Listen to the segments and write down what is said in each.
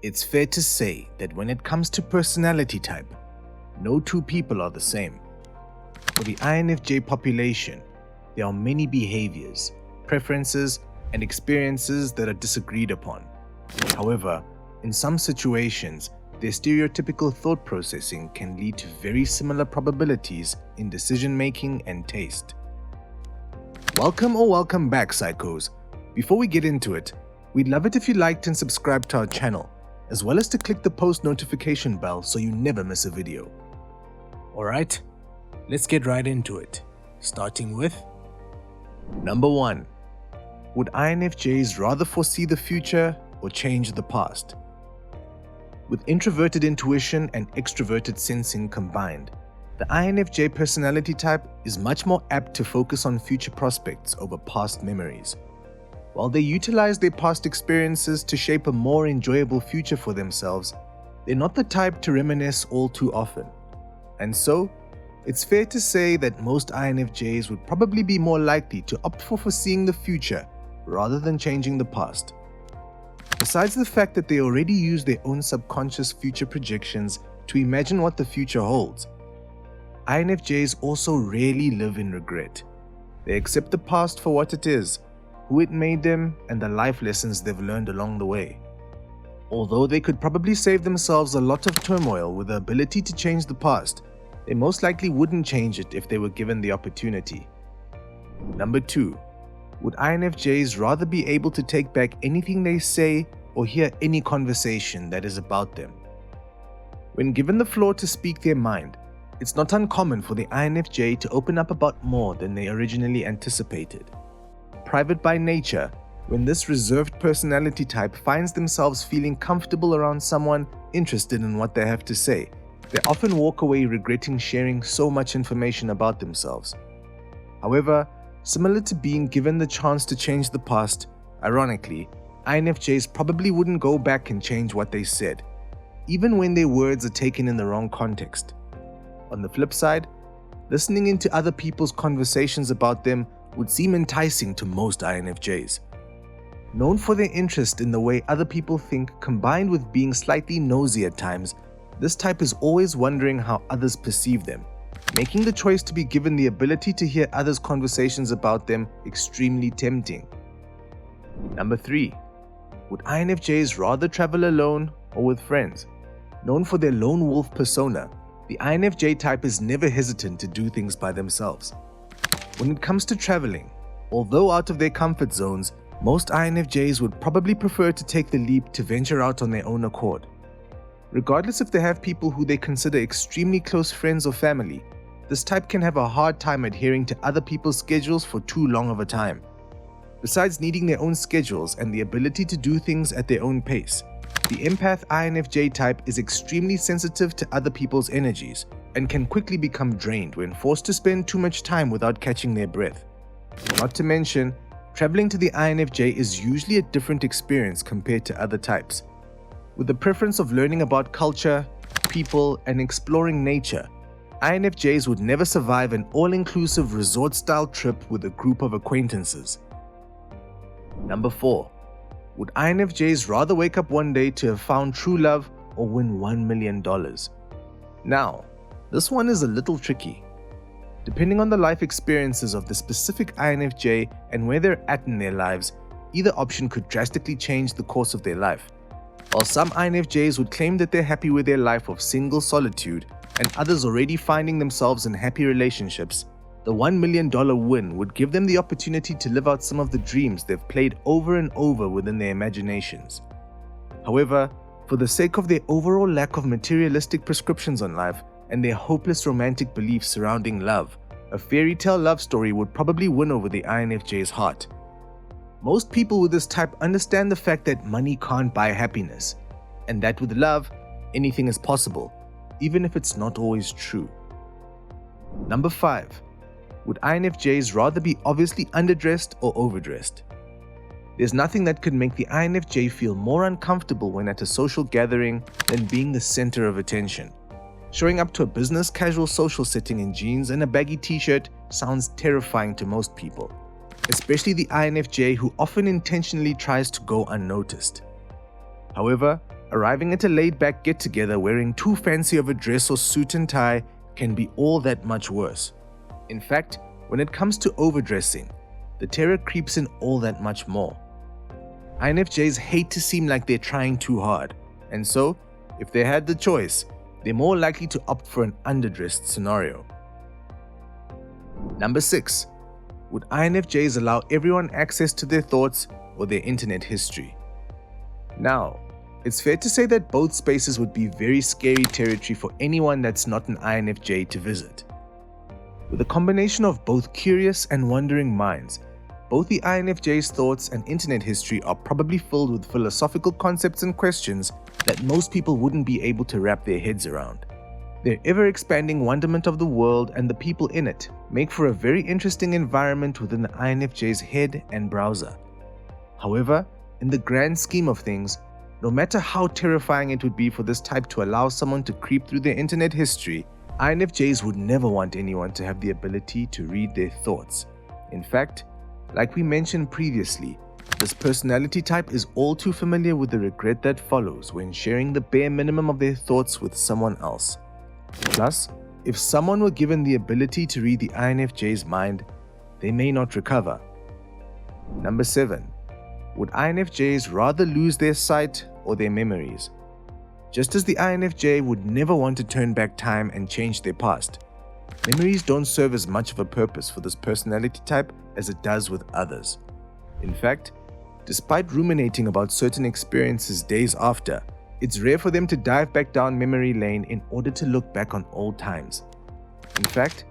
It's fair to say that when it comes to personality type, no two people are the same. For the INFJ population, there are many behaviors, preferences, and experiences that are disagreed upon. However, in some situations, their stereotypical thought processing can lead to very similar probabilities in decision-making and taste. Welcome back, Psychos. Before we get into it, we'd love it if you liked and subscribed to our channel, as well as to click the post notification bell so you never miss a video. Alright, let's get right into it, starting with Number 1. Would INFJs rather foresee the future or change the past? With introverted intuition and extroverted sensing combined, the INFJ personality type is much more apt to focus on future prospects over past memories. While they utilize their past experiences to shape a more enjoyable future for themselves, they're not the type to reminisce all too often. And so, it's fair to say that most INFJs would probably be more likely to opt for foreseeing the future rather than changing the past. Besides the fact that they already use their own subconscious future projections to imagine what the future holds, INFJs also rarely live in regret. They accept the past for what it is, who it made them, and the life lessons they've learned along the way. Although they could probably save themselves a lot of turmoil with the ability to change the past, they most likely wouldn't change it if they were given the opportunity. Number 2. Would INFJs rather be able to take back anything they say or hear any conversation that is about them? When given the floor to speak their mind, it's not uncommon for the INFJ to open up about more than they originally anticipated. Private by nature, when this reserved personality type finds themselves feeling comfortable around someone interested in what they have to say, they often walk away regretting sharing so much information about themselves. However, similar to being given the chance to change the past, ironically, INFJs probably wouldn't go back and change what they said, even when their words are taken in the wrong context. On the flip side, listening into other people's conversations about them would seem enticing to most INFJs. Known for their interest in the way other people think combined with being slightly nosy at times, this type is always wondering how others perceive them, making the choice to be given the ability to hear others' conversations about them extremely tempting. Number 3. Would INFJs rather travel alone or with friends? Known for their lone wolf persona, the INFJ type is never hesitant to do things by themselves. When it comes to traveling, although out of their comfort zones, most INFJs would probably prefer to take the leap to venture out on their own accord. Regardless if they have people who they consider extremely close friends or family, this type can have a hard time adhering to other people's schedules for too long of a time. Besides needing their own schedules and the ability to do things at their own pace, the empath INFJ type is extremely sensitive to other people's energies and can quickly become drained when forced to spend too much time without catching their breath. Not to mention, traveling to the INFJ is usually a different experience compared to other types. With the preference of learning about culture, people, and exploring nature, INFJs would never survive an all-inclusive resort-style trip with a group of acquaintances. Number 4. Would INFJs rather wake up one day to have found true love or win $1 million? Now, this one is a little tricky. Depending on the life experiences of the specific INFJ and where they're at in their lives, either option could drastically change the course of their life. While some INFJs would claim that they're happy with their life of single solitude and others already finding themselves in happy relationships, the $1 million win would give them the opportunity to live out some of the dreams they've played over and over within their imaginations. However, for the sake of their overall lack of materialistic prescriptions on life and their hopeless romantic beliefs surrounding love, a fairy tale love story would probably win over the INFJ's heart. Most people with this type understand the fact that money can't buy happiness, and that with love, anything is possible, even if it's not always true. Number 5. Would INFJs rather be obviously underdressed or overdressed? There's nothing that could make the INFJ feel more uncomfortable when at a social gathering than being the center of attention. Showing up to a business casual social setting in jeans and a baggy t-shirt sounds terrifying to most people, especially the INFJ who often intentionally tries to go unnoticed. However, Arriving at a laid-back get-together wearing too fancy of a dress or suit and tie can be all that much worse. In fact, when it comes to overdressing, the terror creeps in all that much more. INFJs hate to seem like they're trying too hard, and so, if they had the choice, they're more likely to opt for an underdressed scenario. Number 6. Would INFJs allow everyone access to their thoughts or their internet history? Now, it's fair to say that both spaces would be very scary territory for anyone that's not an INFJ to visit. With a combination of both curious and wondering minds, both the INFJ's thoughts and internet history are probably filled with philosophical concepts and questions that most people wouldn't be able to wrap their heads around. Their ever-expanding wonderment of the world and the people in it make for a very interesting environment within the INFJ's head and browser. However, in the grand scheme of things, no matter how terrifying it would be for this type to allow someone to creep through their internet history, INFJs would never want anyone to have the ability to read their thoughts. In fact, like we mentioned previously, this personality type is all too familiar with the regret that follows when sharing the bare minimum of their thoughts with someone else. Plus, if someone were given the ability to read the INFJ's mind, they may not recover. Number 7. Would INFJs rather lose their sight or their memories? Just as the INFJ would never want to turn back time and change their past, memories don't serve as much of a purpose for this personality type as it does with others. In fact, despite ruminating about certain experiences days after, it's rare for them to dive back down memory lane in order to look back on old times. In fact,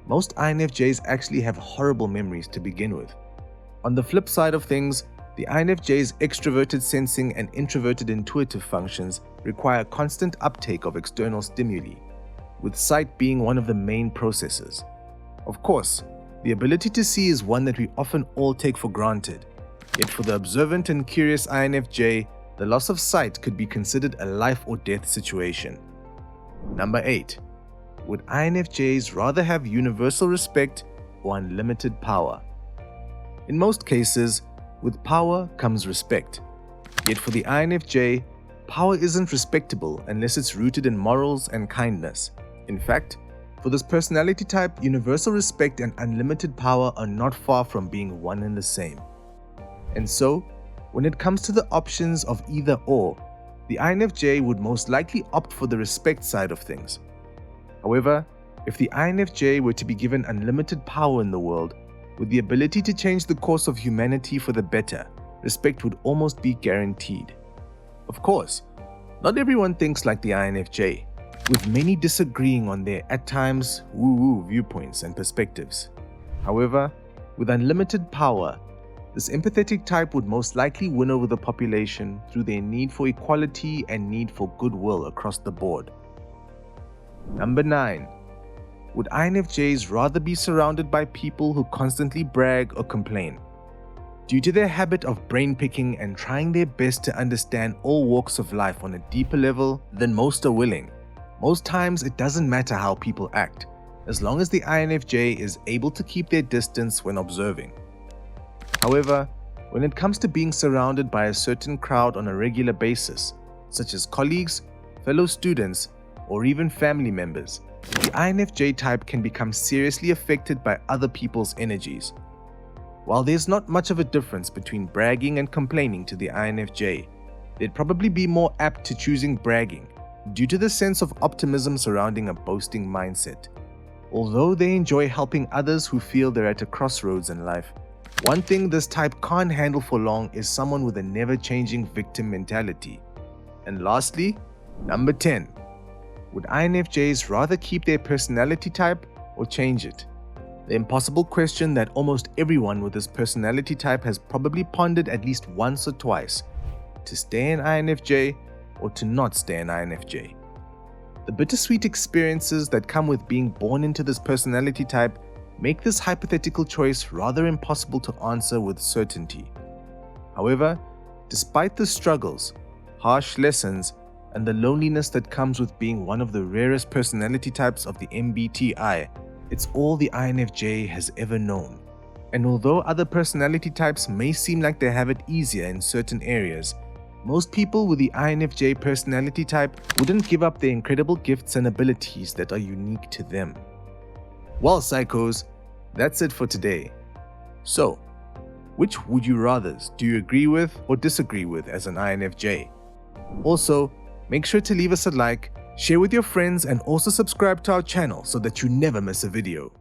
most INFJs actually have horrible memories to begin with. On the flip side of things, the INFJ's extroverted sensing and introverted intuitive functions require constant uptake of external stimuli, with sight being one of the main processes. Of course, the ability to see is one that we often all take for granted, yet for the observant and curious INFJ, the loss of sight could be considered a life or death situation. Number 8. Would INFJs rather have universal respect or unlimited power? In most cases, with power comes respect. Yet for the INFJ, power isn't respectable unless it's rooted in morals and kindness. In fact, for this personality type, universal respect and unlimited power are not far from being one and the same. And so, when it comes to the options of either or, the INFJ would most likely opt for the respect side of things. However, if the INFJ were to be given unlimited power in the world, with the ability to change the course of humanity for the better, respect would almost be guaranteed. Of course, not everyone thinks like the INFJ, with many disagreeing on their, at times, woo-woo viewpoints and perspectives. However, with unlimited power, this empathetic type would most likely win over the population through their need for equality and need for goodwill across the board. Number 9. Would INFJs rather be surrounded by people who constantly brag or complain? Due to their habit of brain-picking and trying their best to understand all walks of life on a deeper level than most are willing, most times it doesn't matter how people act, as long as the INFJ is able to keep their distance when observing. However, when it comes to being surrounded by a certain crowd on a regular basis, such as colleagues, fellow students, or even family members, the INFJ type can become seriously affected by other people's energies. While there's not much of a difference between bragging and complaining to the INFJ, they'd probably be more apt to choosing bragging due to the sense of optimism surrounding a boasting mindset. Although they enjoy helping others who feel they're at a crossroads in life, one thing this type can't handle for long is someone with a never-changing victim mentality. And lastly, number 10. Would INFJs rather keep their personality type or change it? The impossible question that almost everyone with this personality type has probably pondered at least once or twice: to stay an INFJ or to not stay an INFJ. The bittersweet experiences that come with being born into this personality type make this hypothetical choice rather impossible to answer with certainty. However, despite the struggles, harsh lessons, and the loneliness that comes with being one of the rarest personality types of the MBTI, it's all the INFJ has ever known. And although other personality types may seem like they have it easier in certain areas, Most people with the INFJ personality type wouldn't give up their incredible gifts and abilities that are unique to them. Well, psychos, that's it for today. So, which would you rathers do you agree with or disagree with as an INFJ? Also, make sure to leave us a like, share with your friends, and also subscribe to our channel so that you never miss a video.